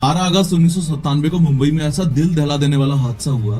12 अगस्त 1997 को मुंबई में ऐसा दिल दहला देने वाला हादसा हुआ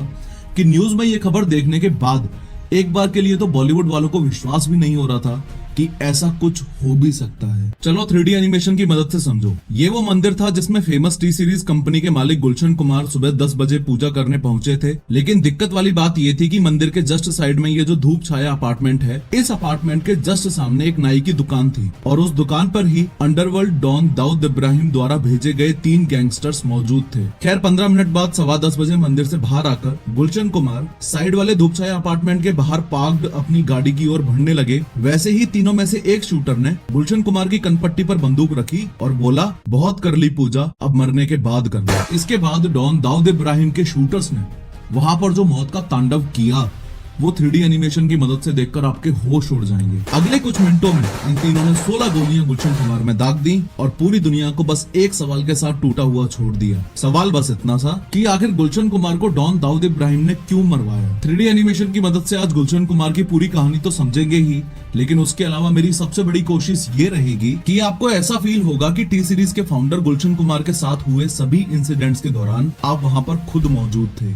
कि न्यूज में ये खबर देखने के बाद एक बार के लिए तो बॉलीवुड वालों को विश्वास भी नहीं हो रहा था कि ऐसा कुछ हो भी सकता है। चलो 3D एनिमेशन की मदद से समझो। ये वो मंदिर था जिसमें फेमस टी सीरीज कंपनी के मालिक गुलशन कुमार सुबह 10 बजे पूजा करने पहुंचे थे। लेकिन दिक्कत वाली बात ये थी कि मंदिर के जस्ट साइड में ये जो धूप छाया अपार्टमेंट है, इस अपार्टमेंट के जस्ट सामने एक नाई की दुकान थी और उस दुकान पर ही अंडरवर्ल्ड डॉन दाऊद इब्राहिम द्वारा भेजे गए 3 गैंगस्टर्स मौजूद थे। खैर 15 मिनट बाद 10:15 बजे मंदिर से बाहर आकर गुलशन कुमार साइड वाले धूप छाया अपार्टमेंट के बाहर पार्क्ड अपनी गाड़ी की ओर बढ़ने लगे। वैसे ही तीनों में से एक शूटर ने गुलशन कुमार की कनपट्टी पर बंदूक रखी और बोला, बहुत कर ली पूजा, अब मरने के बाद करना। इसके बाद डॉन दाऊद इब्राहिम के शूटर्स ने वहां पर जो मौत का तांडव किया वो 3D एनिमेशन की मदद से देखकर आपके होश उड़ जाएंगे। अगले कुछ मिनटों में इन तीनों ने 16 गोलियां गुलशन कुमार में दाग दी और पूरी दुनिया को बस एक सवाल के साथ टूटा हुआ छोड़ दिया। सवाल बस इतना सा कि आखिर गुलशन कुमार को डॉन दाऊद इब्राहिम ने क्यों मरवाया। 3D एनिमेशन की मदद से आज गुलशन कुमार की पूरी कहानी तो समझेंगे ही, लेकिन उसके अलावा मेरी सबसे बड़ी कोशिश ये रहेगी कि आपको ऐसा फील होगा कि टी सीरीज के फाउंडर गुलशन कुमार के साथ हुए सभी इंसिडेंट्स के दौरान आप वहां पर खुद मौजूद थे।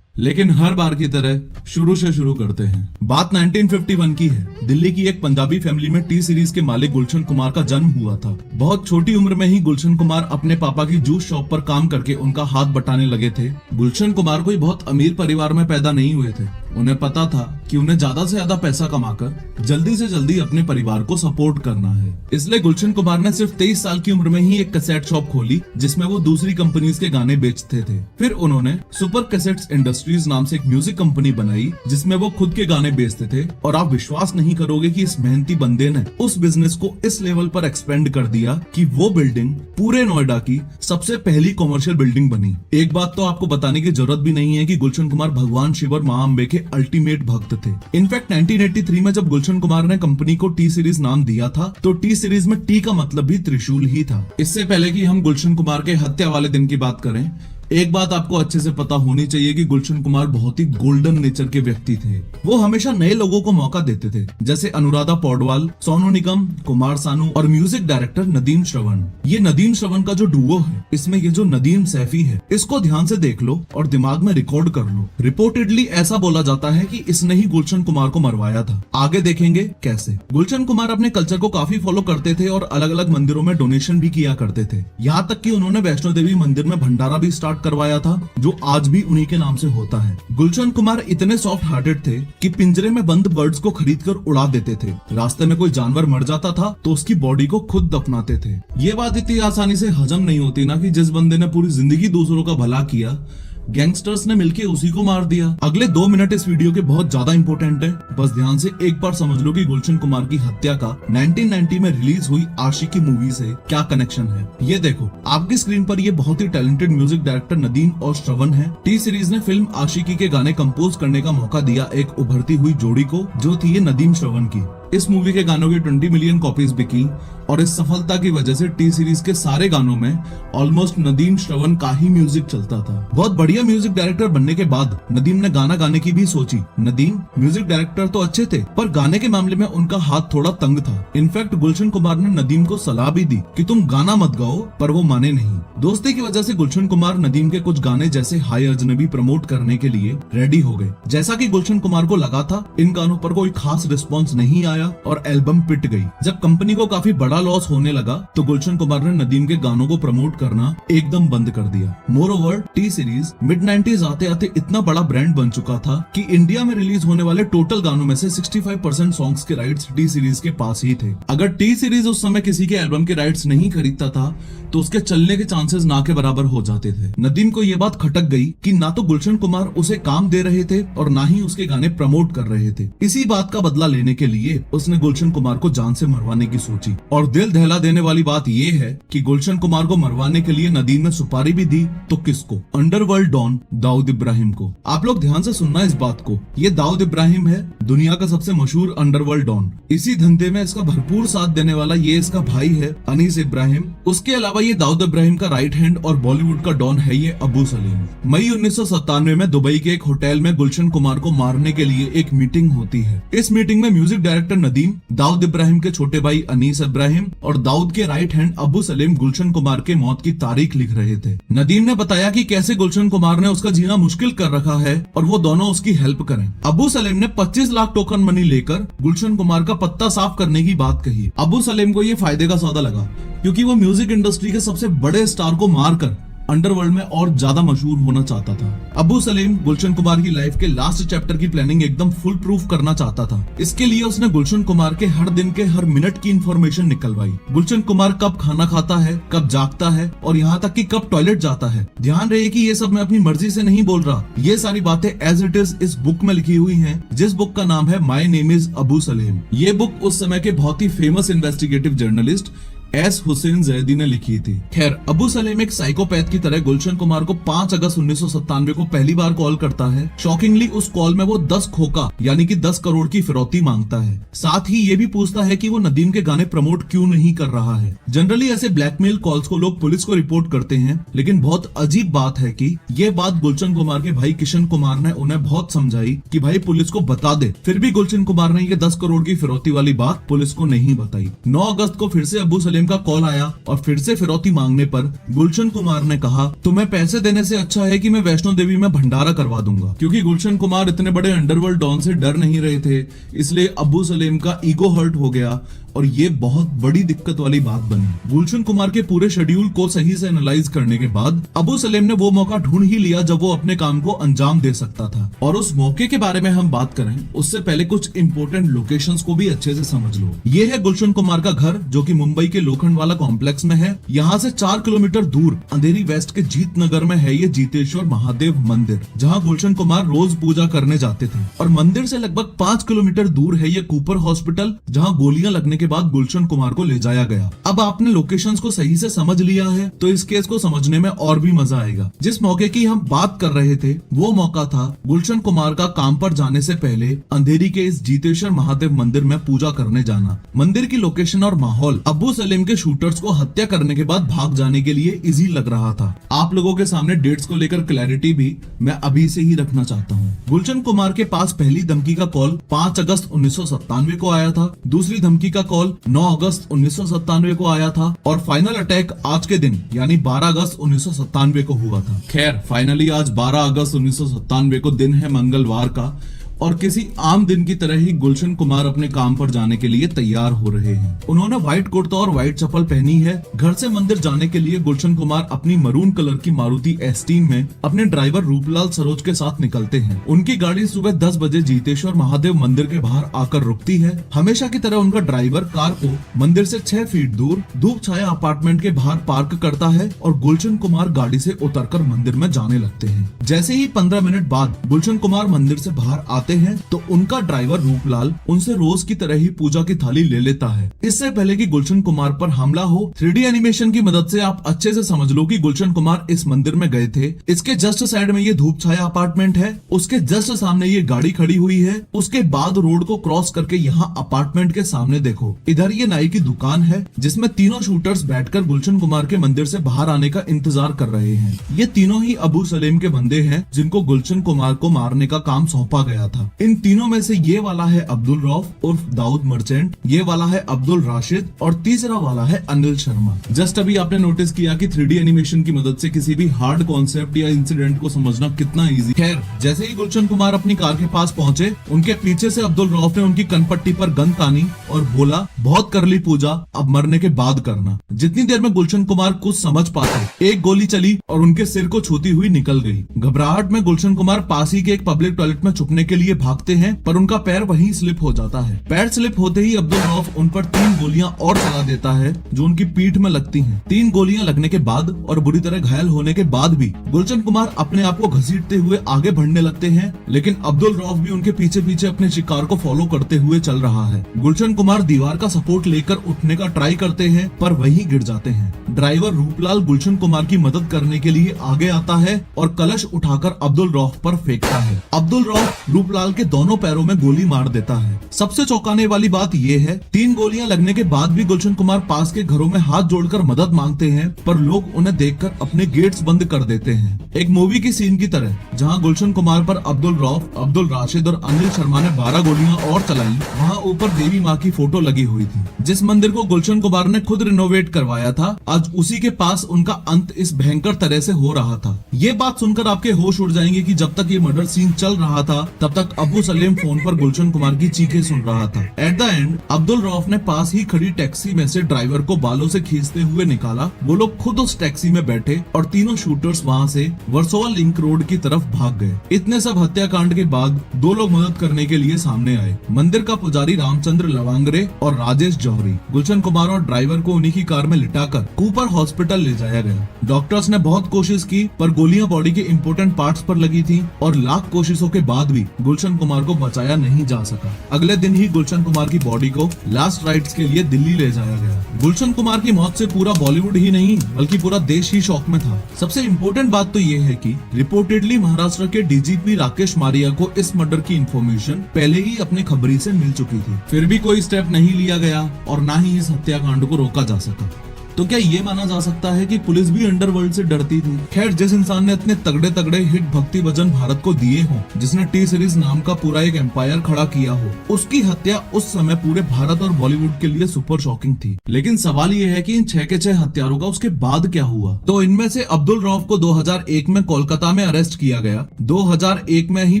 लेकिन हर बार की तरह शुरू से शुरू करते हैं। बात 1951 की है। दिल्ली की एक पंजाबी फैमिली में टी सीरीज के मालिक गुलशन कुमार का जन्म हुआ था। बहुत छोटी उम्र में ही गुलशन कुमार अपने पापा की जूस शॉप पर काम करके उनका हाथ बटाने लगे थे। गुलशन कुमार कोई बहुत अमीर परिवार में पैदा नहीं हुए थे। उन्हें पता था कि उन्हें ज्यादा से ज्यादा पैसा कमाकर जल्दी से जल्दी अपने परिवार को सपोर्ट करना है। इसलिए गुलशन कुमार ने सिर्फ 23 साल की उम्र में ही एक कैसेट शॉप खोली जिसमें वो दूसरी कंपनीज के गाने बेचते थे। फिर उन्होंने सुपर कैसेट्स इंडस्ट्रीज नाम से एक म्यूजिक कंपनी बनाई जिसमें वो खुद के गाने बेचते थे। और आप विश्वास नहीं करोगे कि इस मेहनती बंदे ने उस बिजनेस को इस लेवल पर एक्सपेंड कर दिया कि वो बिल्डिंग पूरे नोएडा की सबसे पहली कॉमर्शियल बिल्डिंग बनी। एक बात तो आपको बताने की जरूरत भी नहीं है कि गुलशन कुमार भगवान शिव और मां अम्बे के अल्टीमेट भक्त थे। इनफैक्ट 1983 में जब गुलशन कुमार ने कंपनी को टी सीरीज नाम दिया था तो टी सीरीज में टी का मतलब भी त्रिशूल ही था। इससे पहले कि हम गुलशन कुमार के हत्या वाले दिन की बात करें, एक बात आपको अच्छे से पता होनी चाहिए कि गुलशन कुमार बहुत ही गोल्डन नेचर के व्यक्ति थे। वो हमेशा नए लोगों को मौका देते थे, जैसे अनुराधा पौडवाल, सोनू निगम, कुमार सानू और म्यूजिक डायरेक्टर नदीम श्रवण। ये नदीम श्रवण का जो डुओ है, इसमें ये जो नदीम सैफी है, इसको ध्यान से देख लो और दिमाग में रिकॉर्ड कर लो। रिपोर्टेडली ऐसा बोला जाता है कि इसने ही गुलशन कुमार को मरवाया था। आगे देखेंगे कैसे। गुलशन कुमार अपने कल्चर को काफी फॉलो करते थे और अलग अलग मंदिरों में डोनेशन भी किया करते थे। यहाँ तक कि उन्होंने वैष्णो देवी मंदिर में भंडारा भी स्टार्ट करवाया था जो आज भी उन्हीं के नाम से होता है। गुलशन कुमार इतने सॉफ्ट हार्टेड थे कि पिंजरे में बंद बर्ड्स को खरीदकर उड़ा देते थे। रास्ते में कोई जानवर मर जाता था तो उसकी बॉडी को खुद दफनाते थे। ये बात इतनी आसानी से हजम नहीं होती ना कि जिस बंदे ने पूरी जिंदगी दूसरों का भला किया, गैंगस्टर्स ने मिलके उसी को मार दिया। अगले 2 मिनट इस वीडियो के बहुत ज्यादा इंपॉर्टेंट है। बस ध्यान से एक बार समझ लो कि गुलशन कुमार की हत्या का 1990 में रिलीज हुई आशिकी मूवी से क्या कनेक्शन है। ये देखो आपकी स्क्रीन पर ये बहुत ही टैलेंटेड म्यूजिक डायरेक्टर नदीम और श्रवण है। टी सीरीज ने फिल्म आशिकी के गाने कंपोज करने का मौका दिया एक उभरती हुई जोड़ी को, जो थी ये नदीम श्रवण की। इस मूवी के गानों की 20 मिलियन कॉपीज बिकी और इस सफलता की वजह से टी सीरीज के सारे गानों में ऑलमोस्ट नदीम श्रवण का ही म्यूजिक चलता था। बहुत बढ़िया म्यूजिक डायरेक्टर बनने के बाद नदीम ने गाना गाने की भी सोची। नदीम म्यूजिक डायरेक्टर तो अच्छे थे पर गाने के मामले में उनका हाथ थोड़ा तंग था। इनफैक्ट गुलशन कुमार ने नदीम को सलाह भी दी कि तुम गाना मत गाओ, पर वो माने नहीं। दोस्ती की वजह से गुलशन कुमार नदीम के कुछ गाने जैसे हाय अजनबी प्रमोट करने के लिए रेडी हो गए। जैसा कि गुलशन कुमार को लगा था इन गानों पर कोई खास रिस्पॉन्स नहीं आया और एल्बम पिट गई। जब कंपनी को काफी बड़ा लॉस होने लगा तो गुलशन कुमार ने नदीम के गानों को प्रमोट करना एकदम बंद कर दिया। More over T series mid 90s आते आते इतना बड़ा ब्रांड बन चुका था कि इंडिया में रिलीज होने वाले टोटल गानों में से 65% सॉन्ग्स के राइट्स टी सीरीज के पास ही थे। अगर टी सीरीज उस समय किसी के एल्बम के राइट्स नहीं खरीदता था तो उसके चलने के चांसेस ना के बराबर हो जाते थे। नदीम को यह बात खटक गई कि ना तो गुलशन कुमार उसे काम दे रहे थे और ना ही उसके गाने प्रमोट कर रहे थे। इसी बात का बदला लेने के लिए उसने गुलशन कुमार को जान से मरवाने की सोची। और दिल दहला देने वाली बात यह है कि गुलशन कुमार को मरवाने के लिए नदीम ने सुपारी भी दी। तो किसको? अंडरवर्ल्ड डॉन दाऊद इब्राहिम को। आप लोग ध्यान से सुनना इस बात को। ये दाऊद इब्राहिम है दुनिया का सबसे मशहूर अंडरवर्ल्ड डॉन। इसी धंधे में इसका भरपूर साथ देने वाला ये इसका भाई है अनीस इब्राहिम। उसके अलावा ये दाऊद इब्राहिम का राइट हैंड और बॉलीवुड का डॉन है ये अबू सलीम। मई 1997 में दुबई के एक होटल में गुलशन कुमार को मारने के लिए एक मीटिंग होती है। इस मीटिंग में music director inspector Nadeem, Dawood Ibrahim के छोटे भाई अनीस इब्राहिम और दाऊद के राइट हैंड अबू सलीम गुलशन कुमार के मौत की तारीख लिख रहे थे। नदीम ने बताया कि कैसे गुलशन कुमार ने उसका जीना मुश्किल कर रखा है और वो दोनों उसकी हेल्प करें। अबू सलीम ने 25 लाख टोकन मनी लेकर गुलशन कुमार का पत्ता साफ करने की बात कही। अबू सलीम को ये फायदे का सौदा लगा क्योंकि वो म्यूजिक इंडस्ट्री के सबसे बड़े स्टार को मारकर अंडरवर्ल्ड में और ज्यादा मशहूर होना चाहता था। अबू सलीम गुलशन कुमार की लाइफ के लास्ट चैप्टर की प्लानिंग एकदम फुल प्रूफ करना चाहता था। इसके लिए उसने गुलशन कुमार के हर दिन के हर मिनट की इंफॉर्मेशन निकलवाई। गुलशन कुमार कब खाना खाता है, कब जागता है और यहाँ तक कि कब टॉयलेट जाता है। ध्यान रहे कि ये सब मैं अपनी मर्जी से नहीं बोल रहा, ये सारी बातें एज इट इज इस बुक में लिखी हुई है, जिस बुक का नाम है my name is Abu Salim. ये बुक उस समय के बहुत ही famous investigative journalist S Hussain Zaidi ने लिखी थी। खैर, अबू सलीम एक साइकोपैथ की तरह गुलशन कुमार को 5 अगस्त 1997 को पहली बार कॉल करता है। शॉकिंगली उस कॉल में वो 10 खोखा यानी कि 10 करोड़ की फिरौती मांगता है। साथ ही ये भी पूछता है कि वो नदीम के गाने प्रमोट क्यों नहीं कर रहा है। जनरली ऐसे ब्लैकमेल कॉल्स को लोग पुलिस को रिपोर्ट करते हैं, लेकिन बहुत अजीब बात है कि ये बात गुलशन कुमार के भाई किशन कुमार ने उन्हें बहुत समझाई कि भाई पुलिस को बता दे। फिर भी गुलशन कुमार ने ये 10 करोड़ की फिरौती वाली बात पुलिस को नहीं बताई। 9 अगस्त को फिर से अबू सलीम का कॉल आया और फिर से फिरौती मांगने पर गुलशन कुमार ने कहा, तुम्हें पैसे देने से अच्छा है कि मैं वैष्णो देवी में भंडारा करवा दूंगा। क्योंकि गुलशन कुमार इतने बड़े अंडरवर्ल्ड डॉन से डर नहीं रहे थे, इसलिए अबू सलीम का ईगो हर्ट हो गया और ये बहुत बड़ी दिक्कत वाली बात बनी। गुलशन कुमार के पूरे शेड्यूल को सही से एनालाइज करने के बाद अबू सलीम ने वो मौका ढूंढ ही लिया जब वो अपने काम को अंजाम दे सकता था। और उस मौके के बारे में हम बात करें उससे पहले कुछ इंपॉर्टेंट लोकेशंस को भी अच्छे से समझ लो। ये है गुलशन कुमार का घर, जो कि मुंबई के लोखंडवाला कॉम्प्लेक्स में है। यहाँ से 4 किलोमीटर दूर अंधेरी वेस्ट के जीत नगर में है ये जीतेश्वर महादेव मंदिर, जहाँ गुलशन कुमार रोज पूजा करने जाते थे। और मंदिर से लगभग 5 किलोमीटर दूर है ये कूपर हॉस्पिटल, जहाँ गोलियां लगने के बाद गुलशन कुमार को ले जाया गया। अब आपने लोकेशंस को सही से समझ लिया है तो इस केस को समझने में और भी मजा आएगा। जिस मौके की हम बात कर रहे थे वो मौका था गुलशन कुमार का काम पर जाने से पहले अंधेरी के इस जीतेश्वर महादेव मंदिर में पूजा करने जाना। मंदिर की लोकेशन और माहौल अबू सलीम के शूटर्स को हत्या करने के बाद भाग जाने के लिए इजी लग रहा था। आप लोगों के सामने डेट्स को लेकर क्लैरिटी भी मैं अभी से ही रखना चाहता हूँ। गुलशन कुमार के पास पहली धमकी का कॉल 5 अगस्त 1997 को आया था, दूसरी धमकी का कॉल 9 अगस्त 1997 को आया था और फाइनल अटैक आज के दिन यानी 12 अगस्त 1997 को हुआ था। खैर, फाइनली आज 12 अगस्त 1997 को दिन है मंगलवार का और किसी आम दिन की तरह ही गुलशन कुमार अपने काम पर जाने के लिए तैयार हो रहे हैं। उन्होंने व्हाइट कुर्ता और व्हाइट चप्पल पहनी है। घर से मंदिर जाने के लिए गुलशन कुमार अपनी मरून कलर की मारुति एस्टीन में अपने ड्राइवर रूपलाल सरोज के साथ निकलते हैं। उनकी गाड़ी सुबह 10 बजे जीतेश्वर महादेव मंदिर के बाहर आकर रुकती है। हमेशा की तरह उनका ड्राइवर कार को मंदिर से 6 फीट दूर धूप छाया अपार्टमेंट के बाहर पार्क करता है और गुलशन कुमार गाड़ी से उतरकर मंदिर में जाने लगते हैं। जैसे ही 15 मिनट बाद गुलशन कुमार मंदिर से बाहर आते हैं तो उनका ड्राइवर रूपलाल उनसे रोज की तरह ही पूजा की थाली ले लेता है। इससे पहले कि गुलशन कुमार पर हमला हो, 3D एनिमेशन की मदद से आप अच्छे से समझ लो कि गुलशन कुमार इस मंदिर में गए थे। इसके जस्ट साइड में ये धूप छाया अपार्टमेंट है, उसके जस्ट सामने ये गाड़ी खड़ी हुई है। उसके बाद रोड को क्रॉस करके यहाँ अपार्टमेंट के सामने देखो, इधर ये नाई की दुकान है जिसमें तीनों शूटर्स बैठकर गुलशन कुमार के मंदिर से बाहर आने का इंतजार कर रहे हैं। ये तीनों ही अबू सलीम के बंदे हैं जिनको गुलशन कुमार को मारने का काम सौंपा गया था। इन तीनों में से ये वाला है अब्दुल रऊफ उर्फ दाऊद मर्चेंट, ये वाला है अब्दुल राशिद और तीसरा वाला है अनिल शर्मा। जस्ट अभी आपने नोटिस किया कि 3D एनिमेशन की मदद से किसी भी हार्ड कॉन्सेप्ट या इंसिडेंट को समझना कितना इजी। खैर, जैसे ही गुलशन कुमार अपनी कार के पास पहुंचे, उनके पीछे से अब्दुल रऊफ ने उनकी कनपट्टी पर गन तानी और बोला, बहुत कर ली पूजा, अब मरने के बाद करना। जितनी देर में गुलशन कुमार कुछ समझ पाते, एक गोली चली और उनके सिर को छूती हुई निकल गई। घबराहट में गुलशन कुमार पास ही के एक पब्लिक टॉयलेट में छुपने के लिए भागते हैं, पर उनका पैर वहीं स्लिप हो जाता है। पैर स्लिप होते ही अब्दुल रऊफ उन पर 3 गोलियां और चला देता है जो उनकी पीठ में लगती हैं। 3 गोलियां लगने के बाद और बुरी तरह घायल होने के बाद भी गुलशन कुमार अपने आप को घसीटते हुए आगे बढ़ने लगते हैं, लेकिन अब्दुल रऊफ भी उनके पीछे पीछे अपने शिकार को फॉलो करते हुए चल रहा है। गुलशन कुमार दीवार का सपोर्ट लेकर उठने का ट्राई करते हैं पर वहीं गिर जाते हैं। ड्राइवर रूपलाल गुलशन कुमार की मदद करने के लिए आगे आता है और कलश उठाकर अब्दुल रऊफ पर फेंकता है। अब्दुल रऊफ रूपलाल लाल के दोनों पैरों में गोली मार देता है। सबसे चौंकाने वाली बात यह है, 3 गोलियां लगने के बाद भी गुलशन कुमार पास के घरों में हाथ जोड़कर मदद मांगते हैं, पर लोग उन्हें देखकर अपने गेट्स बंद कर देते हैं। एक मूवी की सीन की तरह, जहां गुलशन कुमार पर अब्दुल रऊफ, अब्दुल राशिद और अनिल शर्मा ने 12 गोलियां और चलाई, वहां ऊपर देवी माँ की फोटो लगी हुई थी। जिस मंदिर को गुलशन कुमार ने खुद रिनोवेट करवाया था, आज उसी के पास उनका अंत इस भयंकर तरह से हो रहा था। ये बात सुनकर आपके होश उड़ जाएंगे कि जब तक ये मर्डर सीन चल रहा था, तब तक अबू सलीम फोन पर गुलशन कुमार की चीखें सुन रहा था। At the end Abdul Rauf ने पास ही खड़ी टैक्सी में से ड्राइवर को बालों से खींचते हुए निकाला। वो लोग खुद उस टैक्सी में बैठे और तीनों शूटर्स वहाँ से वर्सोवा लिंक रोड की तरफ भाग गए। इतने सब हत्याकांड के बाद 2 लोग मदद करने के लिए सामने आए। मंदिर का पुजारी रामचंद्र लवांगरे और राजेश जौहरी। गुलशन कुमार और ड्राइवर को उन्हीं की कार में लिटाकर कूपर हॉस्पिटल ले जाया गया। डॉक्टर्स ने बहुत कोशिश की, पर गोलियां बॉडी के इंपोर्टेंट पार्ट्स पर लगी थी और लाख कोशिशों के बाद भी गुलशन कुमार को बचाया नहीं जा सका। अगले दिन ही गुलशन कुमार की बॉडी को लास्ट राइट्स के लिए दिल्ली ले जाया गया। गुलशन कुमार की मौत से पूरा बॉलीवुड ही नहीं, बल्कि पूरा देश ही शॉक में था। सबसे इम्पोर्टेंट बात तो ये है कि रिपोर्टेडली महाराष्ट्र के डीजीपी राकेश मारिया को इस मर्डर की इन्फॉर्मेशन पहले ही अपने खबरी से मिल चुकी थी, फिर भी कोई स्टेप नहीं लिया गया और न ही इस हत्याकांड को रोका जा सका। तो क्या ये माना जा सकता है कि पुलिस भी अंडरवर्ल्ड से डरती थी? खैर, जिस इंसान ने इतने तगड़े तगड़े हिट भक्ति भजन भारत को दिए हों, जिसने टी सीरीज नाम का पूरा एक एम्पायर खड़ा किया हो, उसकी हत्या उस समय पूरे भारत और बॉलीवुड के लिए सुपर शॉकिंग थी। लेकिन सवाल ये है कि इन 6 के 6 हत्यारों का उसके बाद क्या हुआ? तो इनमें से अब्दुल रऊफ को 2001 में कोलकाता में अरेस्ट किया गया। 2001 में ही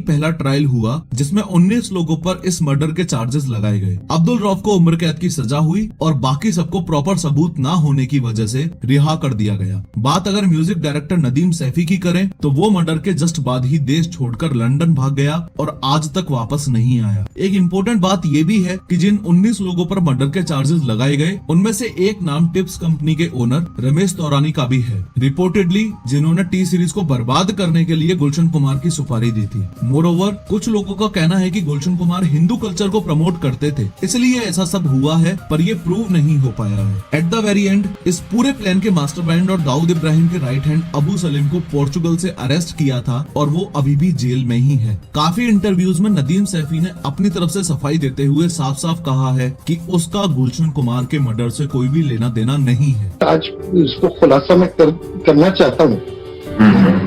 पहला ट्रायल हुआ, जिसमें 19 लोगों पर इस मर्डर के चार्जेस लगाए गए। अब्दुल रऊफ को उम्र कैद की सजा हुई और बाकी सबको प्रॉपर सबूत न होने की वजह से रिहा कर दिया गया। बात अगर म्यूजिक डायरेक्टर नदीम सैफी की करें, तो वो मर्डर के जस्ट बाद ही देश छोड़कर लंदन भाग गया और आज तक वापस नहीं आया। एक इम्पोर्टेंट बात ये भी है कि जिन 19 लोगों पर मर्डर के चार्जेस लगाए गए, उनमें से एक नाम टिप्स कंपनी के ओनर रमेश तौरानी का भी है, रिपोर्टेडली जिन्होंने टी सीरीज को बर्बाद करने के लिए गुलशन कुमार की सुपारी दी थी। मोरओवर, कुछ लोगों का कहना है कि गुलशन कुमार हिंदू कल्चर को प्रमोट करते थे, इसलिए ऐसा सब हुआ है, पर ये प्रूव नहीं हो पाया है। एट द वेरी एंड इस पूरे प्लान के मास्टरमाइंड और दाऊद इब्राहिम के राइट हैंड अबू सलीम को पोर्चुगल से अरेस्ट किया था और वो अभी भी जेल में ही है। काफी इंटरव्यूज में नदीम सैफी ने अपनी तरफ से सफाई देते हुए साफ साफ कहा है कि उसका गुलशन कुमार के मर्डर से कोई भी लेना देना नहीं है। आज इसको खुलासा मैं करना चाहता हूँ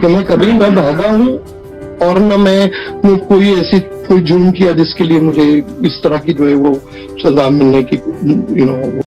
कि मैं कभी न भागा हूँ और न मैं कोई ऐसी कोई जुर्म किया जिसके लिए मुझे इस तरह की जो है वो सजा मिलने की